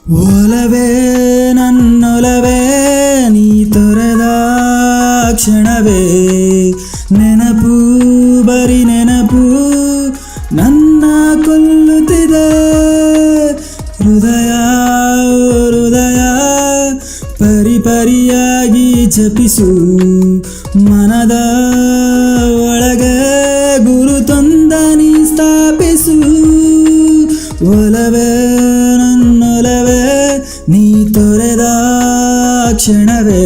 ಒಲವೇ ನನ್ನೊಲವೇ ನೀ ತೊರೆದ ಕ್ಷಣವೇ ನೆನಪು ಬರಿ ನೆನಪು ನನ್ನ ಕೊಲ್ಲುತ್ತಿದೆ ಹೃದಯ ಹೃದಯ ಪರಿಪರಿಯಾಗಿ ಜಪಿಸು ಮನದ ಒಳಗೆ ಗುರುತೊಂದನಿ ಸ್ಥಾಪಿಸು ಒಲವೇ ನನ್ನೊಲವೇ ನೀ ತೊರೆದ ಕ್ಷಣವೇ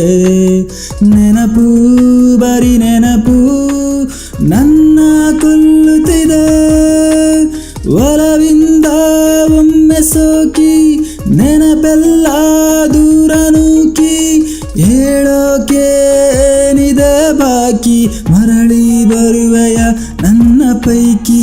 ನೆನಪು ಬರಿ ನೆನಪು ನನ್ನ ಕೊಲ್ಲುತ್ತಿದೆ ಒಲವಿಂದ ಒಮ್ಮೆ ಸೋಕಿ ನೆನಪೆಲ್ಲ ದೂರ ನೂಕಿ ಹೇಳೋಕೇನಿದೆ ಬಾಕಿ ಮರಳಿ ಬರುವೆಯ ನನ್ನ ಪೈಕಿ.